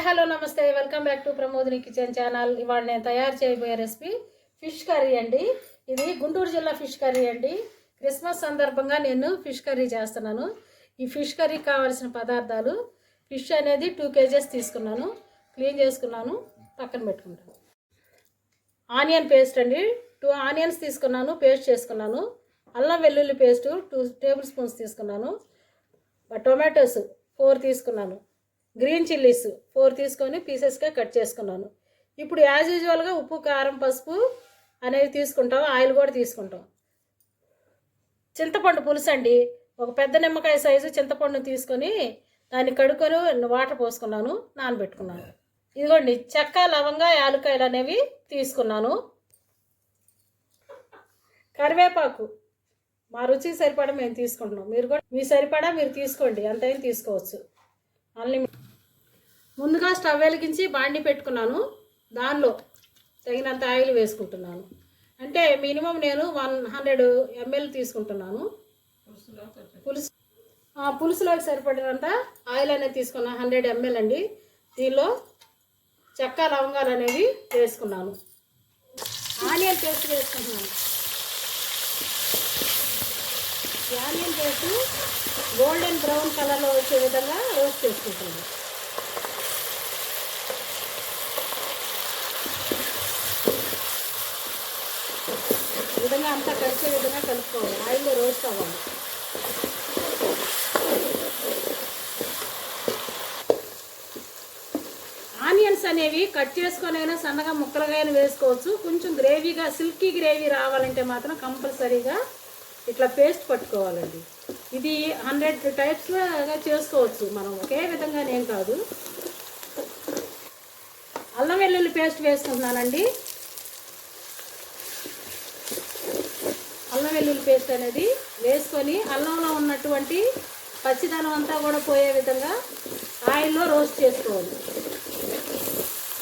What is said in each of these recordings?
Hello నమస్తే, welcome back to Pramodini kitchen channel. ఇవాళ నేను తయారు చేయబోయే రెసిపీ ఫిష్ కర్రీ అండి. ఇది గుంటూరు జిల్లా ఫిష్ కర్రీ అండి. క్రిస్మస్ సందర్భంగా నేను ఫిష్ కర్రీ చేస్తున్నాను. ఈ ఫిష్ కర్రీకి కావాల్సిన పదార్థాలు: ఫిష్ అనేది 2 kgs తీసుకున్నాను, క్లీన్ చేసుకున్నాను, పక్కన పెట్టుకుంటాను. ఆనియన్ పేస్ట్ అండి, 2 ఆనియన్స్ తీసుకున్నాను, పేస్ట్ చేసుకున్నాను. అల్లం వెల్లుల్లి పేస్ట్ 2 టేబుల్ స్పూన్స్ తీసుకున్నాను. టొమాటోస్ 4 తీసుకున్నాను. గ్రీన్ చిల్లీస్ 4 తీసుకొని పీసెస్గా కట్ చేసుకున్నాను. ఇప్పుడు యాజ్ యూజువల్గా ఉప్పు, కారం, పసుపు అనేవి తీసుకుంటాం, ఆయిల్ కూడా తీసుకుంటాం. చింతపండు పులుసు అండి, ఒక పెద్ద నిమ్మకాయ సైజు చింతపండు తీసుకొని దాన్ని కడుక్కొని వాటర్ పోసుకున్నాను, నానబెట్టుకున్నాను. ఇదిగోండి, చెక్క, లవంగ, యాలక్కాయలు అనేవి తీసుకున్నాను. కరివేపాకు మా రుచికి సరిపడా మేము తీసుకుంటున్నాం, మీరు కూడా మీ సరిపడా మీరు తీసుకోండి, ఎంతైనా తీసుకోవచ్చు. అన్నీ ముందుగా స్టవ్ వెలిగించి బాండి పెట్టుకున్నాను. దానిలో తగినంత ఆయిల్ వేసుకుంటున్నాను. అంటే మినిమం నేను 100 ml తీసుకుంటున్నాను. పులుసులోకి సరిపడినంత ఆయిల్ అనేది తీసుకున్నాను, 100 ml అండి. దీనిలో చెక్క, లవంగాలు అనేవి వేసుకున్నాను. ఆనియన్ పేస్ట్ వేసుకుంటున్నాను. ఆనియన్ పేస్ట్ గోల్డెన్ బ్రౌన్ కలర్లో వచ్చే విధంగా రోస్ట్ చేసుకుంటున్నాను. ఈ విధంగా అంతా కలిసే విధంగా కలుపుకోవాలి, ఆయిల్లో రోస్ట్ అవ్వాలి. ఆనియన్స్ అనేవి కట్ చేసుకొనైనా సన్నగా ముక్కలుగా వేసుకోవచ్చు. కొంచెం గ్రేవీగా, సిల్కీ గ్రేవీ రావాలంటే మాత్రం కంపల్సరీగా ఇట్లా పేస్ట్ పట్టుకోవాలండి. ఇది 100 టైప్స్గా చేసుకోవచ్చు మనం, ఒకే విధంగా ఏం కాదు. అల్లం వెల్లుల్లి పేస్ట్ వేసుకుంటున్నానండి. అల్లం వెల్లుల్లి పేస్ట్ అనేది వేసుకొని అల్లంలో ఉన్నటువంటి పచ్చిదనం అంతా కూడా పోయే విధంగా ఆయిల్లో రోస్ట్ చేసుకోవాలి.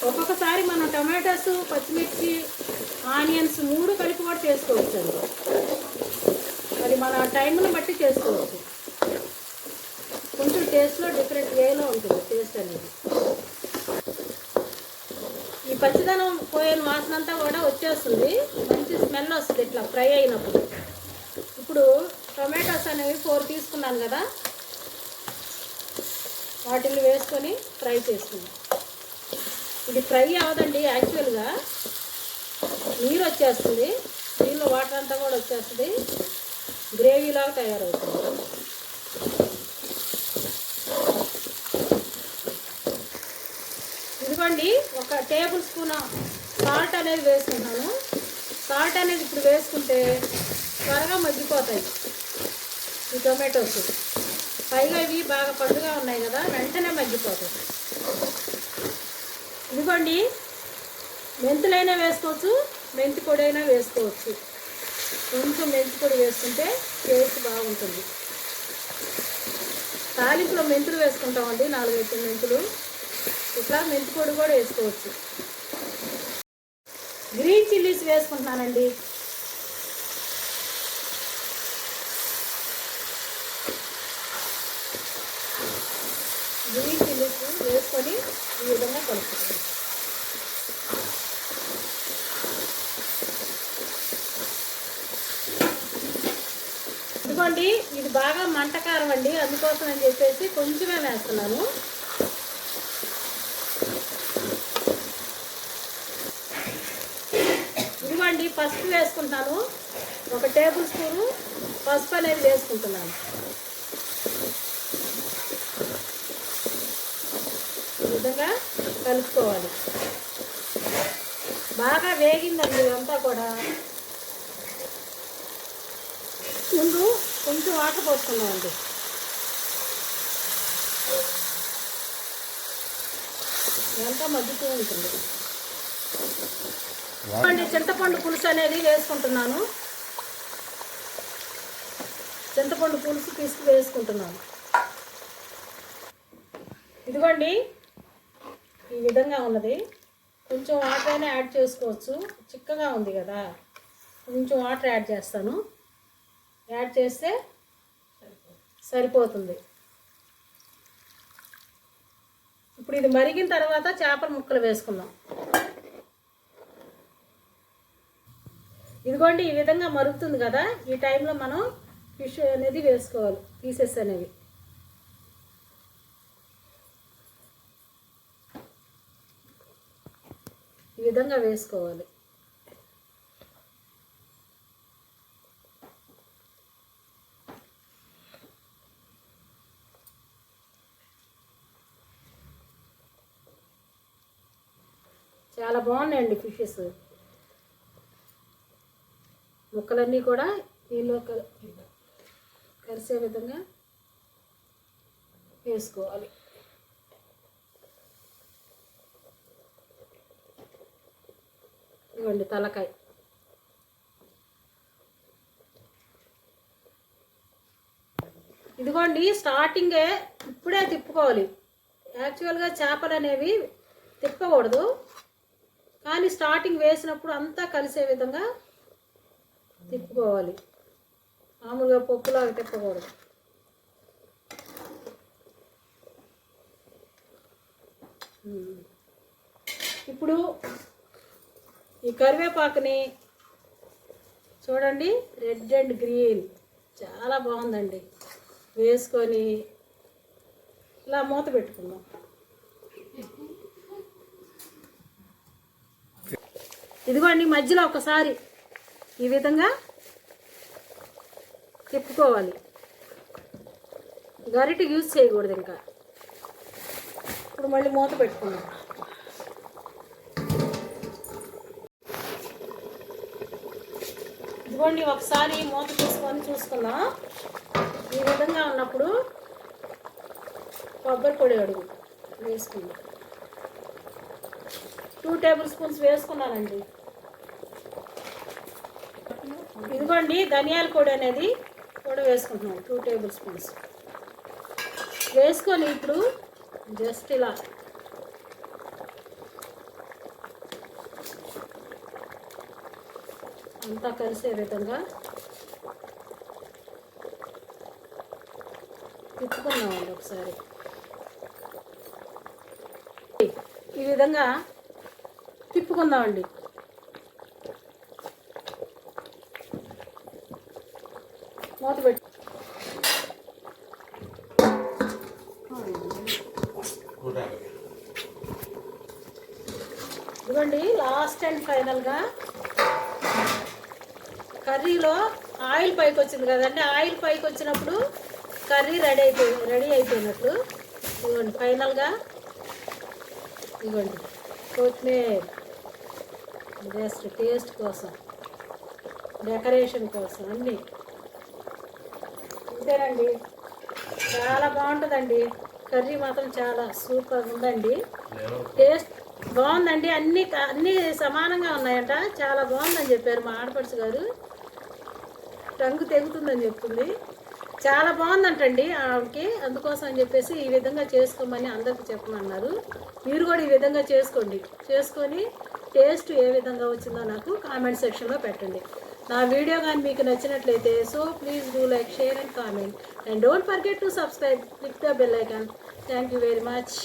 ఒక్కొక్కసారి మనం టమాటాస్, పచ్చిమిర్చి, ఆనియన్స్ 3 కలిపి కూడా చేసుకోవచ్చు అండి. అది మన టైంను బట్టి చేసుకోవచ్చు. కొంచెం టేస్ట్లో డిఫరెంట్ వేలో ఉంటుంది టేస్ట్ అనేది. ఈ పచ్చిదనం పోయిన వాసన అంతా కూడా వచ్చేస్తుంది, మంచి స్మెల్ వస్తుంది ఇట్లా ఫ్రై అయినప్పుడు. ఇప్పుడు టొమాటోస్ అనేవి 4 తీసుకున్నాను కదా, వాటిని వేసుకొని ఫ్రై చేసుకున్నాం. ఇది ఫ్రై అవ్వదండి, యాక్చువల్గా నీరు వచ్చేస్తుంది, దీనిలో వాటర్ అంతా కూడా వచ్చేస్తుంది, గ్రేవీలాగా తయారవుతుంది. ఇదిగోండి, 1 టేబుల్ స్పూన్ సాల్ట్ అనేది వేసుకుంటాను. సాల్ట్ అనేది ఇప్పుడు వేసుకుంటే త్వరగా మగ్గిపోతాయి ఈ టొమాటోస్. పైగా ఇవి బాగా పండుగా ఉన్నాయి కదా, వెంటనే మగ్గిపోతాయి. ఇదిగోండి, మెంతులైనా వేసుకోవచ్చు, మెంతి పొడి అయినా వేసుకోవచ్చు. కొంచెం మెంతి పొడి వేసుకుంటే టేస్ట్ బాగుంటుంది. తాలింపులో మెంతులు వేసుకుంటామండి, 4-5 మెంతులు. ఇట్లా మెంతి పొడి కూడా వేసుకోవచ్చు. గ్రీన్ చిల్లీస్ వేసుకుంటున్నానండి. గ్రీన్ చిల్లీస్ వేసుకొని ఈ విధంగా కలుపుకుంటాం. ఇదిగోండి, ఇది బాగా మంటకారం అండి, అందుకోసం అని చెప్పేసి కొంచెమే వేస్తున్నాను. ఇదిగోండి, పసుపు వేసుకుంటాను. 1 టేబుల్ స్పూను పసుపు అనేది వేసుకుంటున్నాను. ఈ విధంగా కలుపుకోవాలి. బాగా వేగిందండి ఇదంతా కూడా. ముందు కొంచెం వాటర్ పోసుకున్నామండి. ఇదంతా మగ్గుతూ ఉంటుంది. చింతపండు పులుసు అనేది వేసుకుంటున్నాను. చింతపండు పులుసు పిసికి వేసుకుంటున్నాను. ఇదిగోండి, ఈ విధంగా ఉన్నది. కొంచెం వాటర్ అయినా యాడ్ చేసుకోవచ్చు, చిక్కగా ఉంది కదా. కొంచెం వాటర్ యాడ్ చేస్తాను, యాడ్ చేస్తే సరిపోతుంది. ఇప్పుడు ఇది మరిగిన తర్వాత చేపల ముక్కలు వేసుకుందాం. ఇదిగోండి ఈ విధంగా మరుగుతుంది కదా, ఈ టైంలో మనం ఫిష్ అనేది వేసుకోవాలి, పీసెస్ అనేవి. ఈ విధంగా వేసుకోవాలి. చాలా బాగున్నాయండి ఫిషెస్. ముక్కలన్నీ కూడా నీళ్ళు కలిసే విధంగా వేసుకోవాలి. ఇవ్వండి తలకాయ. ఇదిగోండి స్టార్టింగే ఇప్పుడే తిప్పుకోవాలి. యాక్చువల్గా చేపలు అనేవి తిప్పకూడదు, కానీ స్టార్టింగ్ వేసినప్పుడు అంతా కలిసే విధంగా తిప్పుకోవాలి. మామూలుగా పప్పులాగా తిప్పకూడదు. ఇప్పుడు ఈ కరివేపాకుని చూడండి, రెడ్ అండ్ గ్రీన్ చాలా బాగుందండి. వేసుకొని ఇలా మూత పెట్టుకుందాం. ఇదిగోండి మధ్యలో ఒకసారి ఈ విధంగా తిప్పుకోవాలి. గరిటె యూజ్ చేయకూడదు ఇంకా. ఇప్పుడు మళ్ళీ మూత పెట్టుకుందాం. ఇదిగోండి ఒకసారి మూత తీసుకొని చూసుకుందాం. ఈ విధంగా ఉన్నప్పుడు కొబ్బరి పొడి అడుగు వేసుకుందాం. 2 టేబుల్ స్పూన్స్ వేసుకున్నానండి. ఇదిగోండి ధనియాల పొడి అనేది కూడా వేసుకుంటున్నాం, 2 టేబుల్ స్పూన్స్ వేసుకొని ఇప్పుడు జస్ట్ ఇలా అంతా కలిసే విధంగా తిప్పుకున్నామండి. ఒకసారి ఈ విధంగా తిప్పుకుందామండి. మూత పెట్టి ఇదిగోండి లాస్ట్ అండ్ ఫైనల్గా కర్రీలో ఆయిల్ పైకి వచ్చింది కదండి. ఆయిల్ పైకి వచ్చినప్పుడు కర్రీ రెడీ అయిపోయినట్లు. ఇదిగోండి ఫైనల్గా ఇదిగోండి కొత్తిమీర జస్ట్ టేస్ట్ కోసం, డెకరేషన్ కోసం అన్నీ. అంతేనండి, చాలా బాగుంటుందండి. కర్రీ మాత్రం చాలా సూపర్ ఉందండి. టేస్ట్ బాగుందండి. అన్నీ సమానంగా ఉన్నాయంట. చాలా బాగుందని చెప్పారు మా ఆడపడుచు గారు. రంగు తెగుతుందని చెప్తుంది. చాలా బాగుందంటండి ఆవిడకి. అందుకోసం అని చెప్పేసి ఈ విధంగా చేసుకోమని అందరికి చెప్పమన్నారు. మీరు కూడా ఈ విధంగా చేసుకోండి. చేసుకొని టేస్ట్ ఏ విధంగా వచ్చిందో నాకు కామెంట్ సెక్షన్లో పెట్టండి. నా వీడియో కానీ మీకు నచ్చినట్లయితే so please do like, share and comment. And don't forget to subscribe, click the bell icon. Thank you very much.